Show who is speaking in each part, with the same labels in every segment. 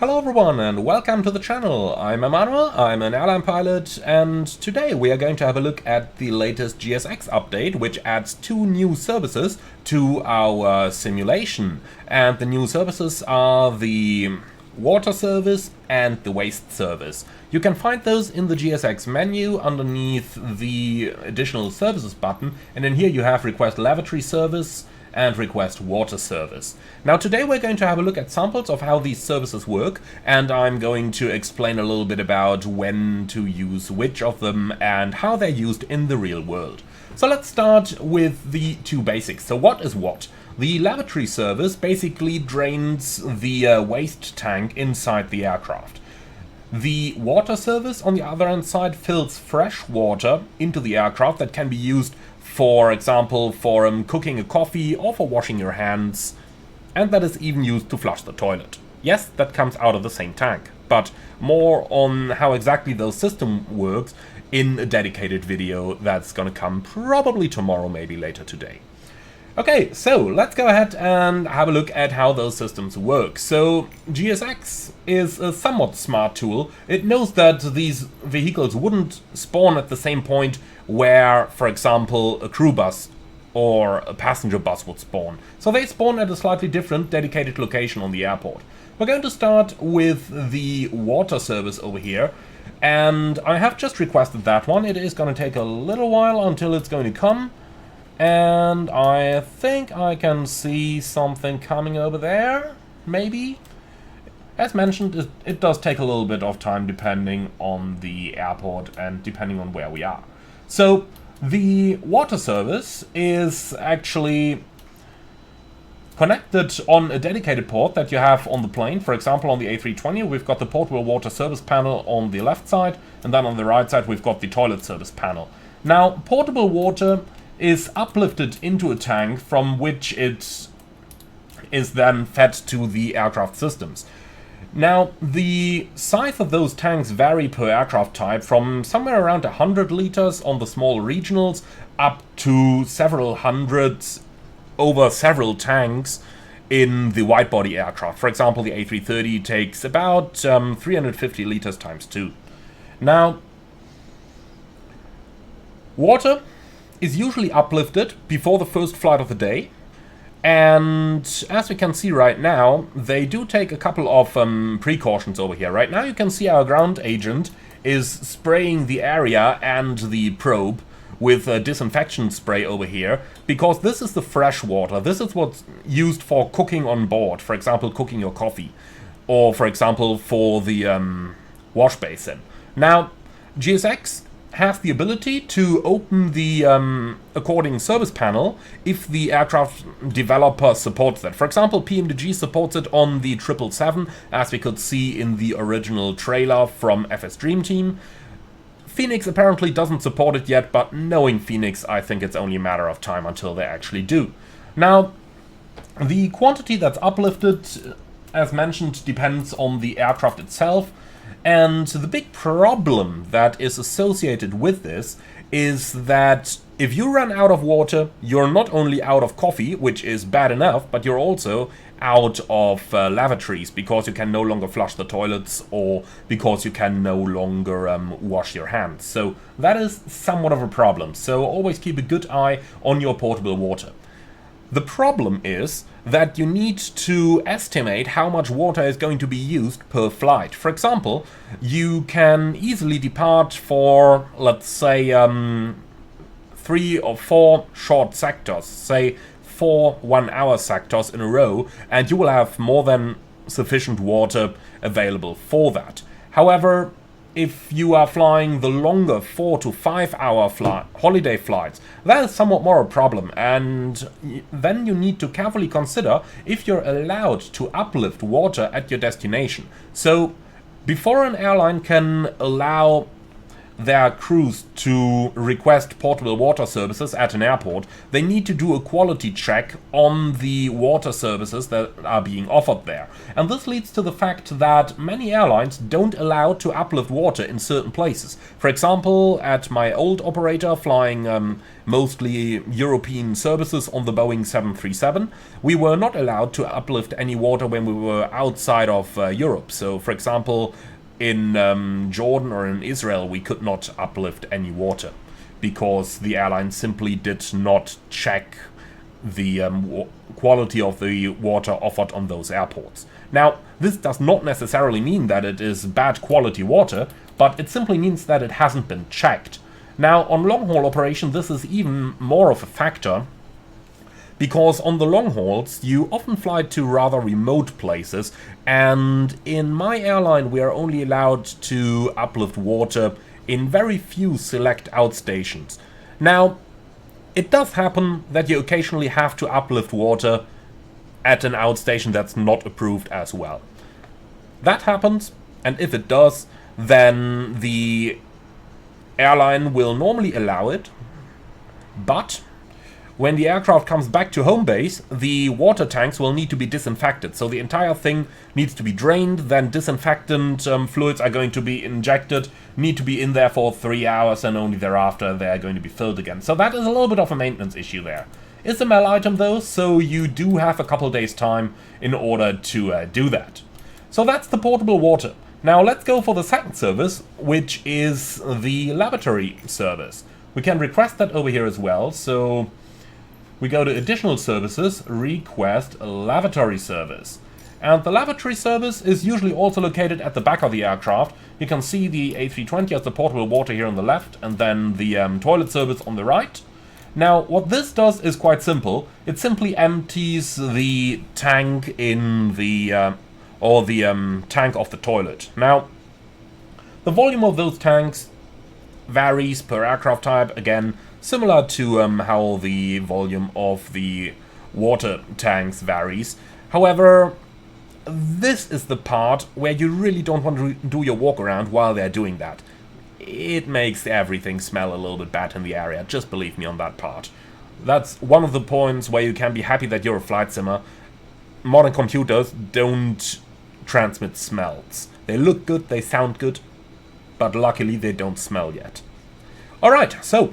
Speaker 1: Hello everyone and welcome to the channel. I'm Emmanuel, I'm an airline pilot, and today we are going to have a look at the latest GSX update, which adds two new services to our simulation. And the new services are the water service and the waste service. You can find those in the GSX menu underneath the additional services button, and in here you have request lavatory service and request water service. Now today we're going to have a look at samples of how these services work, and I'm going to explain a little bit about when to use which of them and how they're used in the real world. So let's start with the two basics. So what is what? The lavatory service basically drains the waste tank inside the aircraft. The water service, on the other hand side, fills fresh water into the aircraft that can be used, for example, for cooking a coffee or for washing your hands, and that is even used to flush the toilet. Yes, that comes out of the same tank, but more on how exactly those system works in a dedicated video that's gonna come probably tomorrow, maybe later today. Okay, so let's go ahead and have a look at how those systems work. So GSX is a somewhat smart tool. It knows that these vehicles wouldn't spawn at the same point where, for example, a crew bus or a passenger bus would spawn. So they spawn at a slightly different dedicated location on the airport. We're going to start with the water service over here, and I have just requested that one. It is going to take a little while until it's going to come. And I think I can see something coming over there, maybe? As mentioned, it does take a little bit of time depending on the airport and depending on where we are. So the water service is actually connected on a dedicated port that you have on the plane. For example, on the A320 we've got the portable water service panel on the left side, and then on the right side we've got the toilet service panel. Now, portable water is uplifted into a tank from which it is then fed to the aircraft systems. Now, the size of those tanks vary per aircraft type, from somewhere around 100 liters on the small regionals up to several hundreds over several tanks in the wide-body aircraft. For example, the A330 takes about 350 liters times 2. Now, water is usually uplifted before the first flight of the day, and as we can see right now, they do take a couple of precautions over here. Right now you can see our ground agent is spraying the area and the probe with a disinfection spray over here, because this is the fresh water. This is what's used for cooking on board, for example cooking your coffee, or for example for the wash basin. Now, GSX has the ability to open the according service panel if the aircraft developer supports that. For example, PMDG supports it on the 777, as we could see in the original trailer from FS Dream Team. Phoenix apparently doesn't support it yet, but knowing Phoenix, I think it's only a matter of time until they actually do. Now, the quantity that's uplifted, as mentioned, depends on the aircraft itself. And the big problem that is associated with this is that if you run out of water, you're not only out of coffee, which is bad enough, but you're also out of lavatories, because you can no longer flush the toilets or because you can no longer wash your hands. So that is somewhat of a problem. So always keep a good eye on your portable water. The problem is that you need to estimate how much water is going to be used per flight. For example, you can easily depart for, let's say, 3 or 4 short sectors, say 4 one-hour sectors in a row, and you will have more than sufficient water available for that. However, if you are flying the longer 4 to 5 hour holiday flights, that is somewhat more a problem, and then you need to carefully consider if you're allowed to uplift water at your destination. So before an airline can allow their crews to request portable water services at an airport, they need to do a quality check on the water services that are being offered there. And this leads to the fact that many airlines don't allow to uplift water in certain places. For example, at my old operator flying mostly European services on the Boeing 737, we were not allowed to uplift any water when we were outside of Europe. So, for example, in Jordan or in Israel, we could not uplift any water because the airline simply did not check the quality of the water offered on those airports. Now, this does not necessarily mean that it is bad quality water, but it simply means that it hasn't been checked. Now, on long-haul operation, this is even more of a factor, because on the long hauls, you often fly to rather remote places, and in my airline we are only allowed to uplift water in very few select outstations. Now, it does happen that you occasionally have to uplift water at an outstation that's not approved as well. That happens, and if it does, then the airline will normally allow it, but when the aircraft comes back to home base, the water tanks will need to be disinfected. So the entire thing needs to be drained, then disinfectant fluids are going to be injected, need to be in there for 3 hours, and only thereafter they are going to be filled again. So that is a little bit of a maintenance issue there. It's a MEL item though, so you do have a couple days time in order to do that. So that's the portable water. Now let's go for the second service, which is the Labatory Service. We can request that over here as well, so we go to Additional Services, Request Lavatory Service. And the Lavatory Service is usually also located at the back of the aircraft. You can see the A320 as the portable water here on the left, and then the toilet service on the right. Now, what this does is quite simple. It simply empties the tank in the tank of the toilet. Now, the volume of those tanks varies per aircraft type, again, similar to how the volume of the water tanks varies. However, this is the part where you really don't want to do your walk around while they're doing that. It makes everything smell a little bit bad in the area, just believe me on that part. That's one of the points where you can be happy that you're a flight simmer. Modern computers don't transmit smells. They look good, they sound good, but luckily they don't smell yet. Alright, so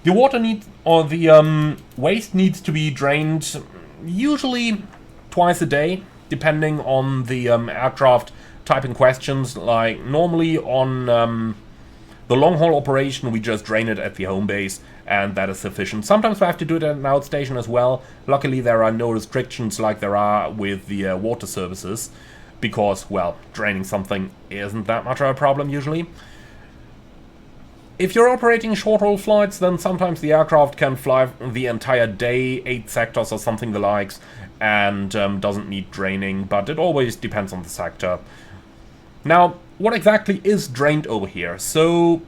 Speaker 1: the water needs, or the waste needs to be drained usually twice a day, depending on the aircraft type in questions. Like normally on the long-haul operation, we just drain it at the home base, and that is sufficient. Sometimes we have to do it at an outstation as well. Luckily, there are no restrictions like there are with the water services, because, well, draining something isn't that much of a problem usually. If you're operating short-haul flights, then sometimes the aircraft can fly the entire day, 8 sectors or something the likes, and doesn't need draining, but it always depends on the sector. Now, what exactly is drained over here? So,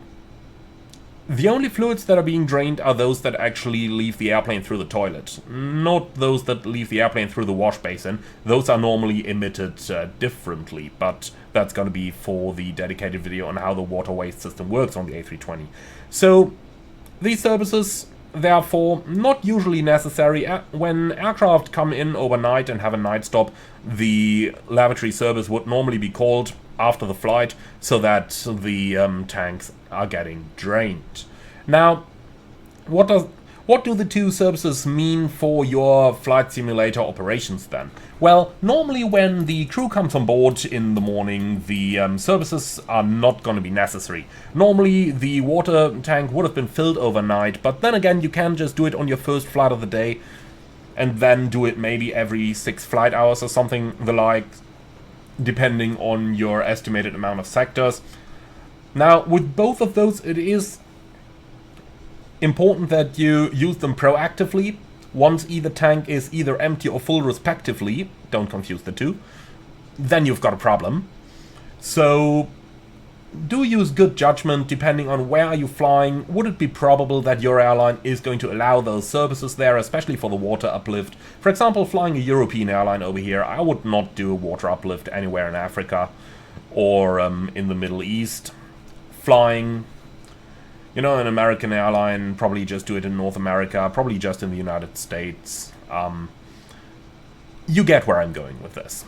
Speaker 1: the only fluids that are being drained are those that actually leave the airplane through the toilet, not those that leave the airplane through the wash basin. Those are normally emitted differently, but that's going to be for the dedicated video on how the water waste system works on the A320. So, these services, therefore, not usually necessary. When aircraft come in overnight and have a night stop, the lavatory service would normally be called after the flight so that the tanks are getting drained. Now, what do the two services mean for your flight simulator operations then? Well, normally when the crew comes on board in the morning, the services are not going to be necessary. Normally the water tank would have been filled overnight, but then again you can just do it on your first flight of the day and then do it maybe every 6 flight hours or something the like, depending on your estimated amount of sectors. Now, with both of those, it is important that you use them proactively. Once either tank is either empty or full respectively, don't confuse the two, then you've got a problem. So, do use good judgment depending on where are you flying. Would it be probable that your airline is going to allow those services there, especially for the water uplift? For example, flying a European airline over here, I would not do a water uplift anywhere in Africa or in the Middle East. Flying You know, an American airline, probably just do it in North America, probably just in the United States. You get where I'm going with this.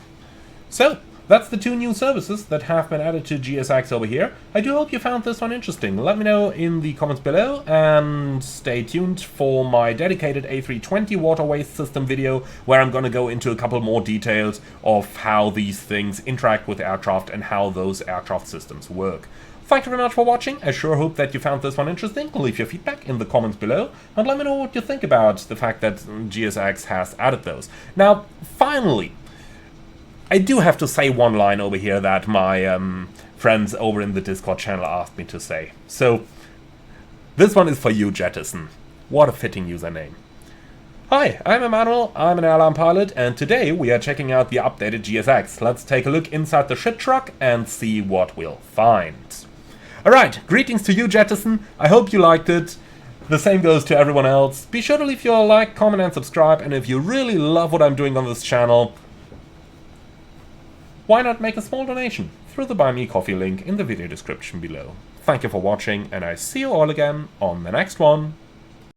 Speaker 1: So, that's the 2 new services that have been added to GSX over here. I do hope you found this one interesting. Let me know in the comments below, and stay tuned for my dedicated A320 water waste system video, where I'm going to go into a couple more details of how these things interact with aircraft and how those aircraft systems work. Thank you very much for watching. I sure hope that you found this one interesting. Leave your feedback in the comments below, and let me know what you think about the fact that GSX has added those. Now, finally, I do have to say one line over here that my friends over in the Discord channel asked me to say. So, this one is for you, Jettison. What a fitting username. Hi, I'm Emmanuel, I'm an airline pilot, and today we are checking out the updated GSX. Let's take a look inside the shit truck and see what we'll find. Alright, greetings to you, Jettison. I hope you liked it. The same goes to everyone else. Be sure to leave your like, comment, and subscribe, and if you really love what I'm doing on this channel, why not make a small donation through the Buy Me Coffee link in the video description below. Thank you for watching, and I see you all again on the next one.